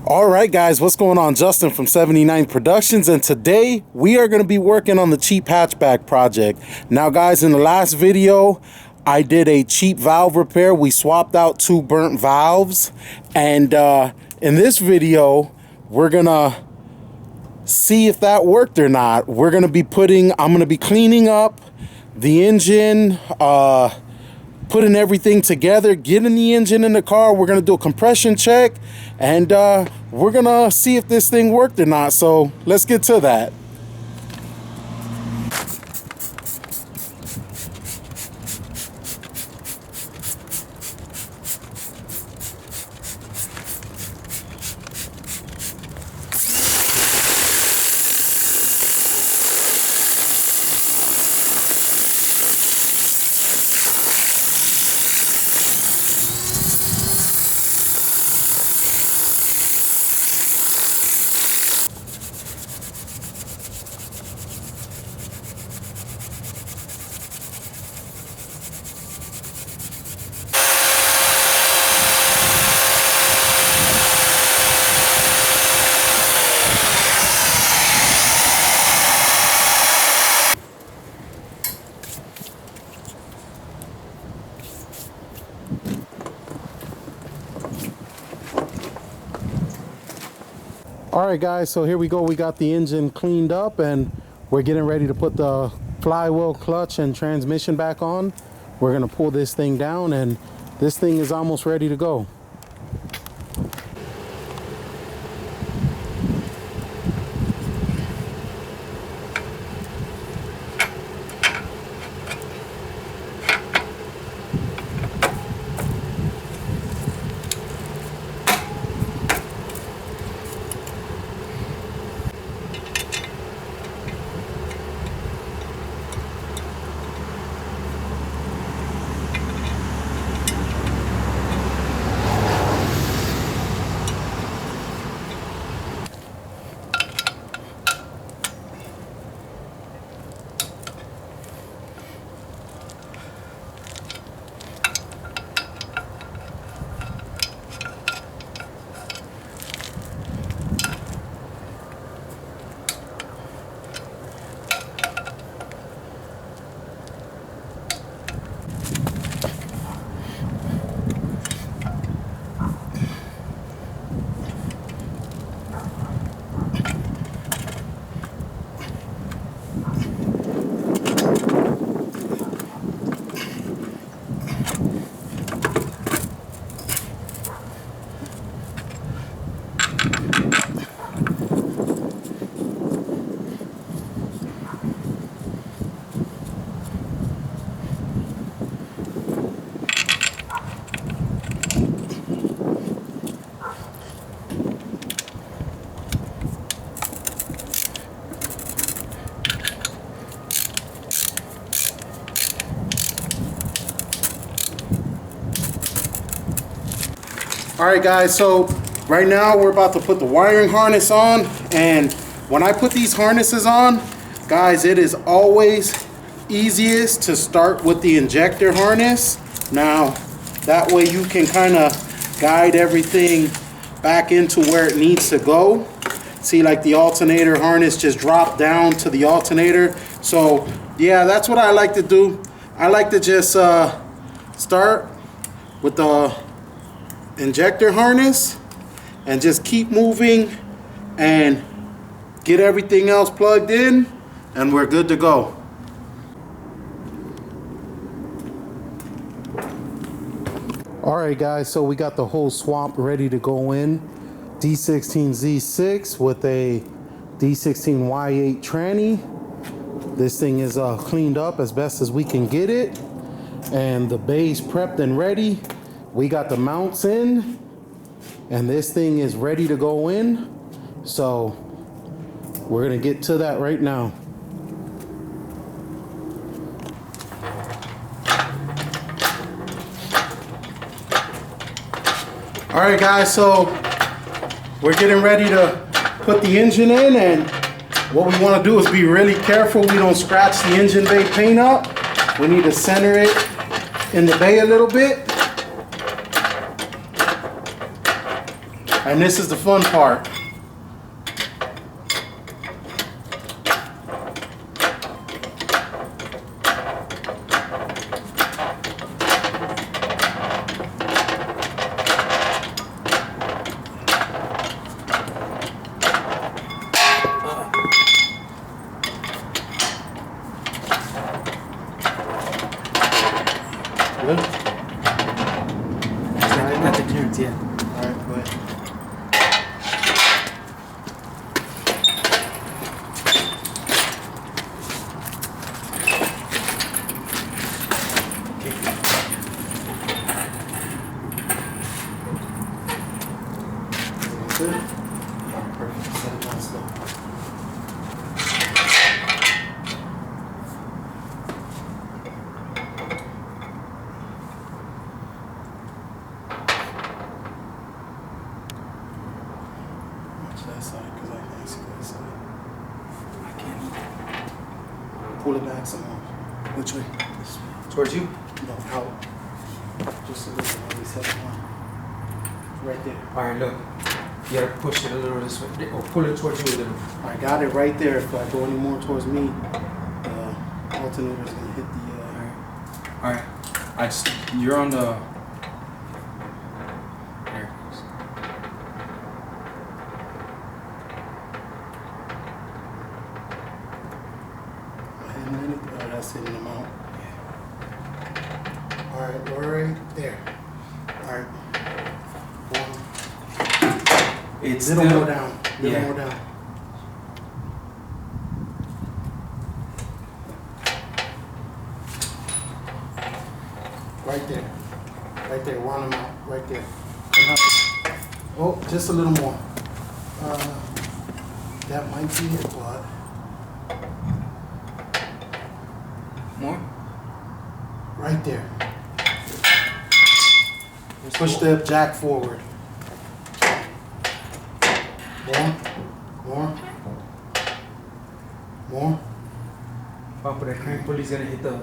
All right, guys, what's going on? Justin from 79 Productions, and today we are going to be working on the cheap hatchback project. Now, guys, in the last video, I did a cheap valve repair. We swapped out 2 burnt valves, and in this video, we're going to see if that worked or not. I'm going to be cleaning up the engine, putting everything together, getting the engine in the car. We're going to do a compression check, and we're going to see if this thing worked or not. So let's get to that. All right, guys, so here we go. We got the engine cleaned up and we're getting ready to put the flywheel, clutch, and transmission back on. We're gonna pull this thing down and this thing is almost ready to go. All right, guys, so right now we're about to put the wiring harness on, and when I put these harnesses on, guys, it is always easiest to start with the injector harness. Now, that way you can kind of guide everything back into where it needs to go. See, like the alternator harness just dropped down to the alternator. So, yeah, that's what I like to do. I like to just start with the injector harness and just keep moving and get everything else plugged in, and we're good to go. All right, guys, so we got the whole swap ready to go in. D16Z6 with a D16Y8 tranny. This thing is cleaned up as best as we can get it, and the base prepped and ready. We got the mounts in, and this thing is ready to go in. So we're gonna get to that right now. All right, guys, so we're getting ready to put the engine in, and what we want to do is be really careful we don't scratch the engine bay paint up. We need to center it in the bay a little bit. And this is the fun part. Good? Got the clearance, yeah. Alright, go ahead. Good? Yeah, perfect. Set it down slow. That side, because I can't see that side. I can't. Pull it back some more. Which way? This way. Towards you? No, out. Just a little bit. Let me set it down. Right there. Alright, look. You gotta push it a little this way. Or pull it towards you a little. I got it right there. If I go any more towards me, the alternator's gonna hit the. Alright. You're on the. There it goes. Oh, that's hitting them out. All right, we're right there. All right. One. It's Little still more down. Little yeah. more down. Right there. Right there. Round them out. Right there. Oh, just a little more. That might be it, but. more. Right there. Push the jack forward. More. More. More. But that crank pulley's gonna hit the.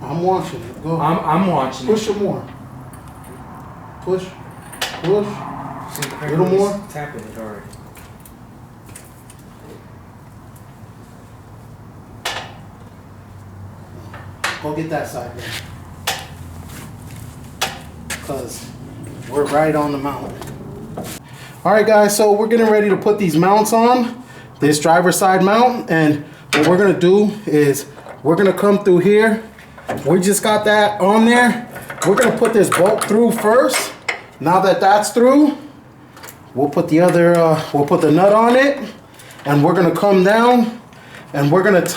I'm watching it. Go. I'm watching Push it. it more. Push. Push. See, the crank Little pulley's more. tapping it already. Go get that side there. Because we're right on the mount. Alright guys, so we're getting ready to put these mounts on. This driver's side mount. And what we're going to do is we're going to come through here. We just got that on there. We're going to put this bolt through first. Now that that's through, we'll put the other, we'll put the nut on it. And we're going to come down and we're going to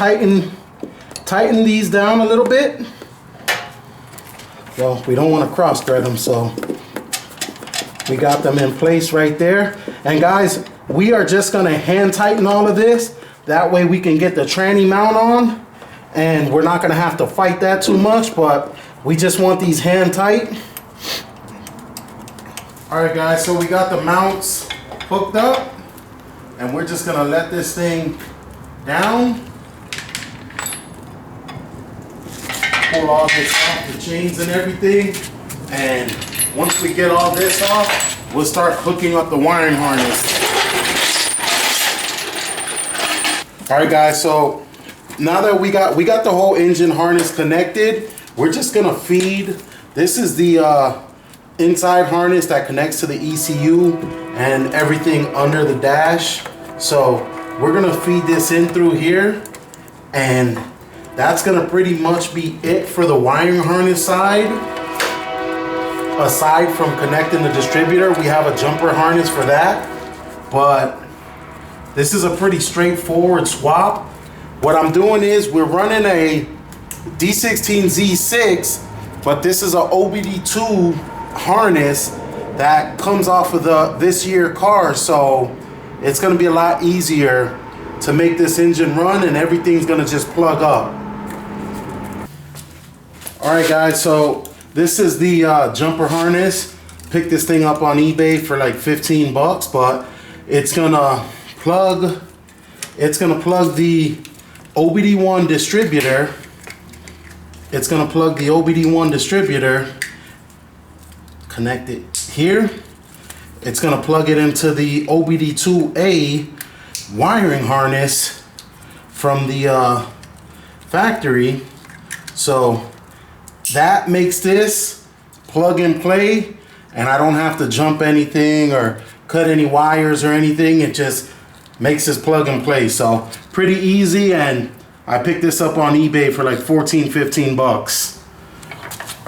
tighten these down a little bit. Well, we don't want to cross thread them, so we got them in place right there. And guys, we are just going to hand tighten all of this. That way we can get the tranny mount on. And we're not going to have to fight that too much, but we just want these hand tight. Alright guys, so we got the mounts hooked up. And we're just going to let this thing down. Pull all this off, the chains and everything. And once we get all this off, we'll start hooking up the wiring harness. Alright guys, so now that we got the whole engine harness connected, we're just gonna feed. This is the inside harness that connects to the ECU and everything under the dash. So we're gonna feed this in through here, and that's gonna pretty much be it for the wiring harness side. Aside from connecting the distributor, we have a jumper harness for that. But this is a pretty straightforward swap. What I'm doing is we're running a D16Z6, but this is a OBD2 harness that comes off of this year car. So it's gonna be a lot easier to make this engine run, and everything's gonna just plug up. All right guys, so this is the jumper harness. Picked this thing up on eBay for like 15 bucks, but it's gonna plug the OBD1 distributor. It's gonna plug the OBD1 distributor, connect it here. it's gonna plug it into the OBD2A wiring harness from the factory. So that makes this plug and play, and I don't have to jump anything or cut any wires or anything. It just makes this plug and play. So pretty easy, and I picked this up on eBay for like 14, 15 bucks.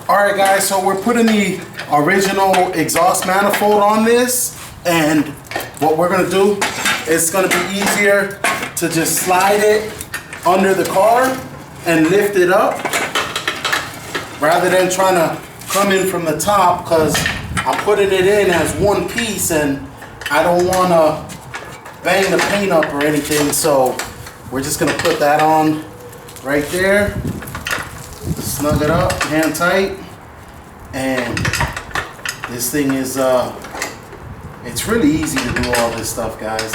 All right guys, so we're putting the original exhaust manifold on this, and what we're gonna do, it's gonna be easier to just slide it under the car and lift it up rather than trying to come in from the top, because I'm putting it in as one piece and I don't want to bang the paint up or anything. So we're just going to put that on right there, snug it up, hand tight, and this thing is it's really easy to do all this stuff, guys.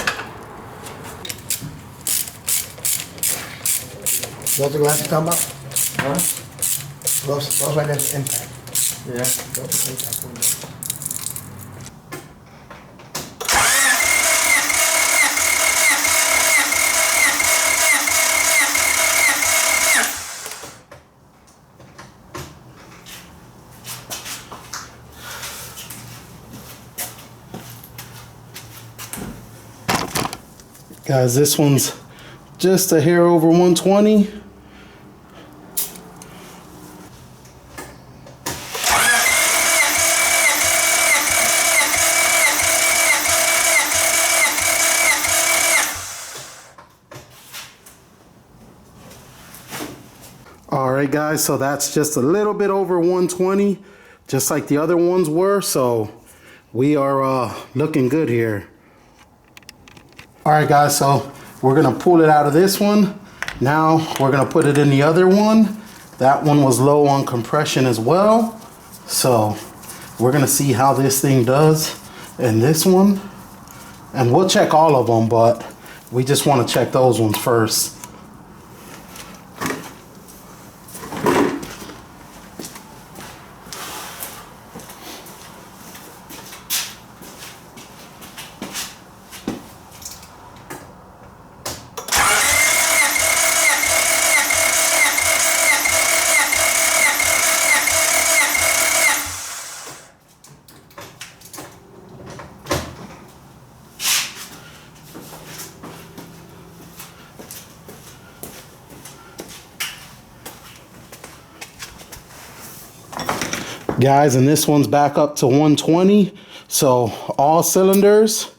Those the glasses talking about? Huh? Those right there, the impact. Yeah. Those are the impact windows. Guys, this one's just a hair over 120. All right guys, so that's just a little bit over 120, just like the other ones were. So we are looking good here. All right guys, so we're gonna pull it out of this one. Now we're gonna put it in the other one. That one was low on compression as well. So we're gonna see how this thing does in this one. And we'll check all of them, but we just wanna check those ones first. Guys, and this one's back up to 120, so all cylinders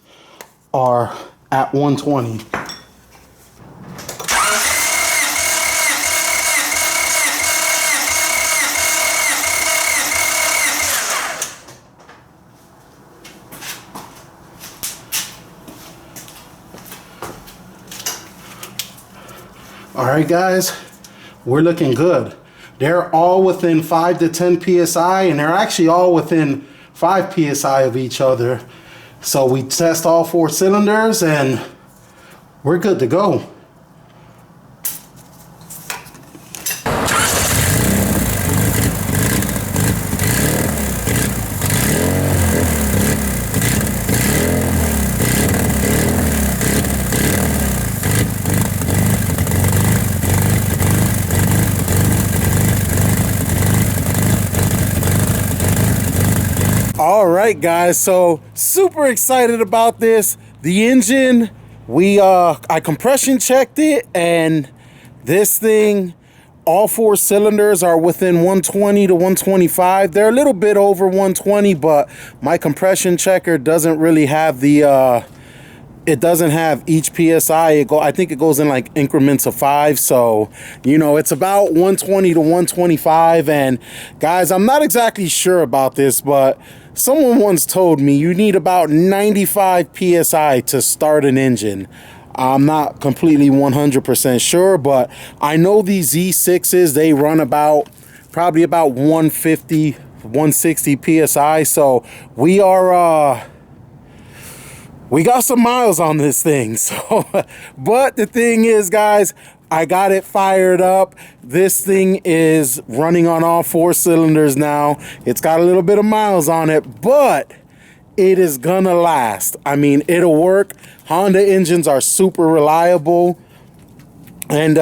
are at 120. All right guys, we're looking good. They're all within 5 to 10 PSI, and they're actually all within 5 PSI of each other. So we test all 4 cylinders and we're good to go. All right guys, so super excited about this. The engine, I compression checked it, and this thing, all 4 cylinders are within 120 to 125. They're a little bit over 120, but my compression checker doesn't really have the it doesn't have each PSI. I think it goes in like increments of 5. So, you know, it's about 120 to 125. And guys, I'm not exactly sure about this, but someone once told me you need about 95 PSI to start an engine. I'm not completely 100% sure, but I know these Z6s, they run probably about 150, 160 PSI. So we got some miles on this thing. So, but the thing is, guys, I got it fired up. This thing is running on all 4 cylinders now. It's got a little bit of miles on it, but it is gonna last. I mean, it'll work. Honda engines are super reliable. And,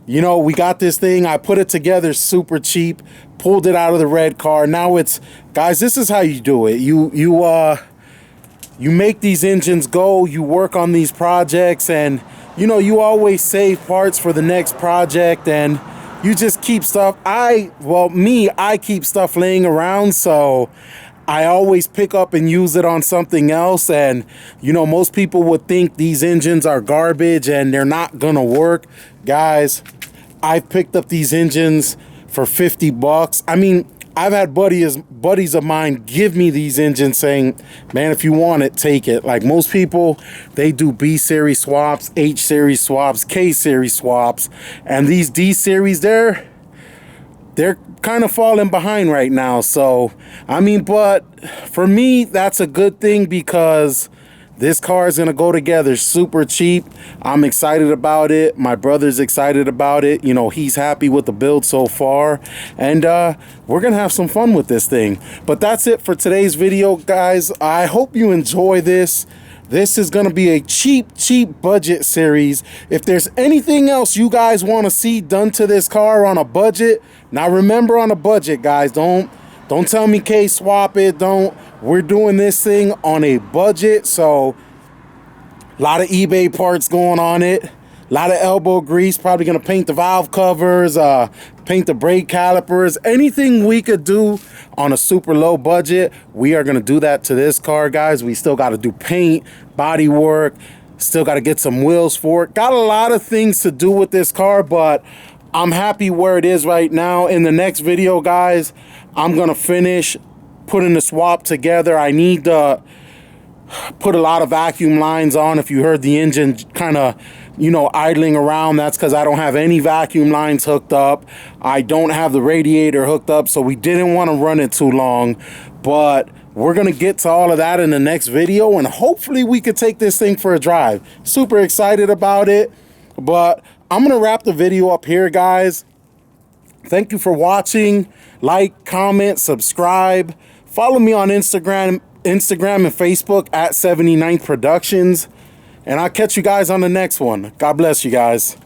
you know, we got this thing. I put it together super cheap, pulled it out of the red car. Now it's, guys, this is how you do it. You make these engines go, you work on these projects, and, you know, you always save parts for the next project, and you just keep stuff. I keep stuff laying around, so I always pick up and use it on something else. And, you know, most people would think these engines are garbage and they're not gonna work. Guys, I've picked up these engines for 50 bucks. I mean, I've had buddies of mine give me these engines saying, man, if you want it, take it. Like most people, they do B series swaps, H series swaps, K series swaps, and these D series, they're kind of falling behind right now. So, I mean, but for me, that's a good thing because this car is going to go together super cheap. I'm excited about it. My brother's excited about it. You know, he's happy with the build so far. And we're going to have some fun with this thing. But that's it for today's video, guys. I hope you enjoy this. This is going to be a cheap budget series. If there's anything else you guys want to see done to this car on a budget, now remember, on a budget, guys, don't tell me K-swap it. We're doing this thing on a budget. So a lot of eBay parts going on it. A lot of elbow grease. Probably going to paint the valve covers, paint the brake calipers. Anything we could do on a super low budget, we are going to do that to this car, guys. We still got to do paint, body work. Still got to get some wheels for it. Got a lot of things to do with this car, but I'm happy where it is right now. In the next video, guys, I'm going to finish putting the swap together. I need to put a lot of vacuum lines on. If you heard the engine kind of, you know, idling around, that's because I don't have any vacuum lines hooked up. I don't have the radiator hooked up, so we didn't want to run it too long. But we're going to get to all of that in the next video, and hopefully we could take this thing for a drive. Super excited about it. But I'm going to wrap the video up here, guys. Thank you for watching. Like, comment, subscribe. Follow me on Instagram and Facebook at 79th Productions. And I'll catch you guys on the next one. God bless you guys.